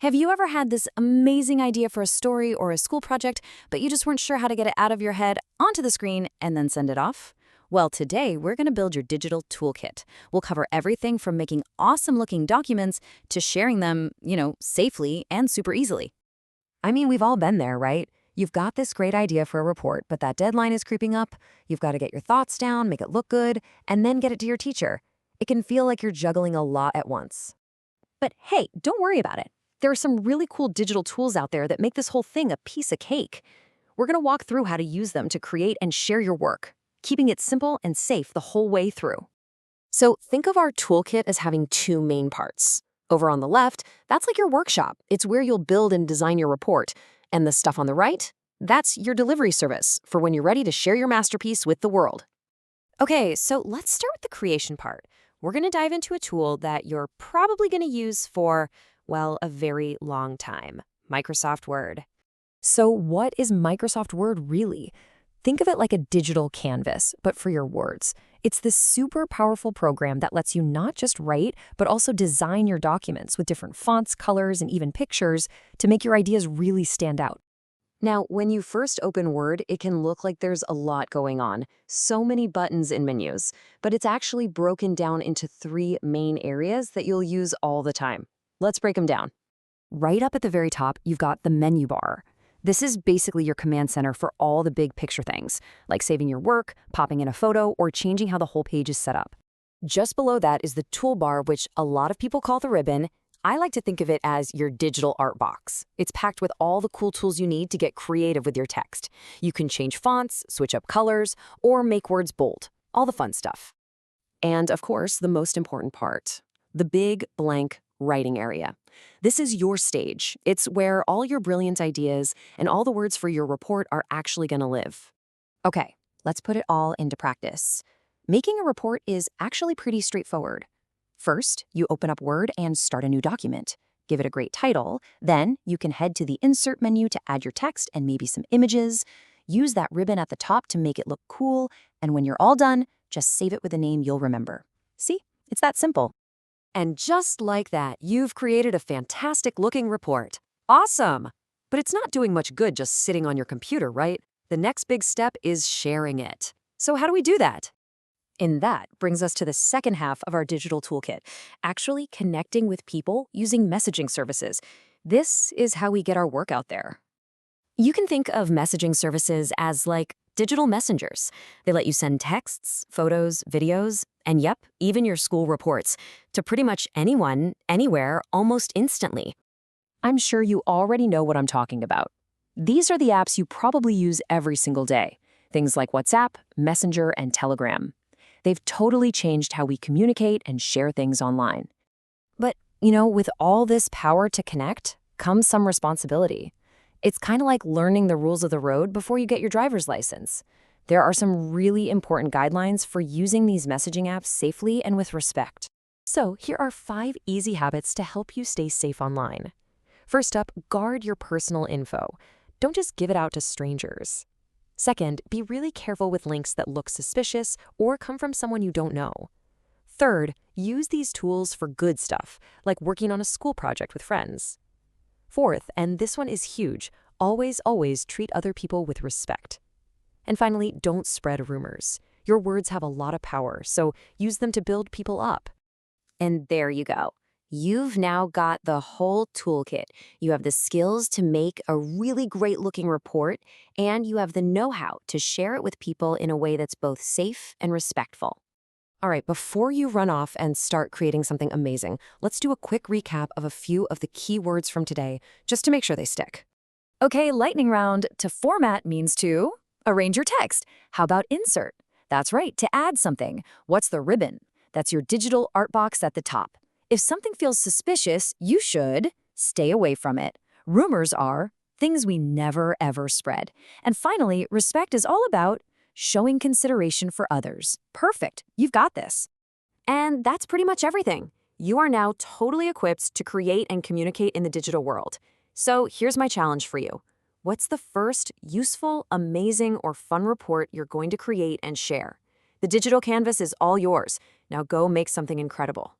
Have you ever had this amazing idea for a story or a school project, but you just weren't sure how to get it out of your head onto the screen and then send it off? Well, today we're going to build your digital toolkit. We'll cover everything from making awesome-looking documents to sharing them, safely and super easily. I mean, we've all been there, right? You've got this great idea for a report, but that deadline is creeping up. You've got to get your thoughts down, make it look good, and then get it to your teacher. It can feel like you're juggling a lot at once. But hey, don't worry about it. There are some really cool digital tools out there that make this whole thing a piece of cake. We're going to walk through how to use them to create and share your work, keeping it simple and safe the whole way through. So think of our toolkit as having two main parts. Over on the left, that's like your workshop. It's where you'll build and design your report. And the stuff on the right, that's your delivery service for when you're ready to share your masterpiece with the world. Okay, so let's start with the creation part. We're going to dive into a tool that you're probably going to use for, well, a very long time. Microsoft Word. So what is Microsoft Word really? Think of it like a digital canvas, but for your words. It's this super powerful program that lets you not just write, but also design your documents with different fonts, colors, and even pictures to make your ideas really stand out. Now, when you first open Word, it can look like there's a lot going on, so many buttons and menus, but it's actually broken down into three main areas that you'll use all the time. Let's break them down. Right up at the very top, you've got the menu bar. This is basically your command center for all the big picture things, like saving your work, popping in a photo, or changing how the whole page is set up. Just below that is the toolbar, which a lot of people call the ribbon. I like to think of it as your digital art box. It's packed with all the cool tools you need to get creative with your text. You can change fonts, switch up colors, or make words bold. All the fun stuff. And of course, the most important part, the big blank writing area. This is your stage. It's where all your brilliant ideas and all the words for your report are actually going to live. Okay, let's put it all into practice. Making a report is actually pretty straightforward. First, you open up Word and start a new document. Give it a great title. Then you can head to the Insert menu to add your text and maybe some images. Use that ribbon at the top to make it look cool. And when you're all done, just save it with a name you'll remember. See? It's that simple. And just like that, you've created a fantastic-looking report. Awesome! But it's not doing much good just sitting on your computer, right? The next big step is sharing it. So how do we do that? And that brings us to the second half of our digital toolkit, actually connecting with people using messaging services. This is how we get our work out there. You can think of messaging services as like digital messengers. They let you send texts, photos, videos, and yep, even your school reports to pretty much anyone, anywhere, almost instantly. I'm sure you already know what I'm talking about. These are the apps you probably use every single day. Things like WhatsApp, Messenger, and Telegram. They've totally changed how we communicate and share things online. But, with all this power to connect comes some responsibility. It's kind of like learning the rules of the road before you get your driver's license. There are some really important guidelines for using these messaging apps safely and with respect. So here are 5 easy habits to help you stay safe online. First up, guard your personal info. Don't just give it out to strangers. Second, be really careful with links that look suspicious or come from someone you don't know. Third, use these tools for good stuff, like working on a school project with friends. Fourth, and this one is huge, always treat other people with respect. And finally, don't spread rumors. Your words have a lot of power, so use them to build people up. And there you go. You've now got the whole toolkit. You have the skills to make a really great-looking report, and you have the know-how to share it with people in a way that's both safe and respectful. All right, before you run off and start creating something amazing, let's do a quick recap of a few of the key words from today, just to make sure they stick. Okay, lightning round. To format means to arrange your text. How about insert? That's right, to add something. What's the ribbon? That's your digital art box at the top. If something feels suspicious, you should stay away from it. Rumors are things we never, ever spread. And finally, respect is all about showing consideration for others. Perfect. You've got this. And that's pretty much everything. You are now totally equipped to create and communicate in the digital world. So here's my challenge for you. What's the first useful, amazing, or fun report you're going to create and share? The digital canvas is all yours. Now go make something incredible.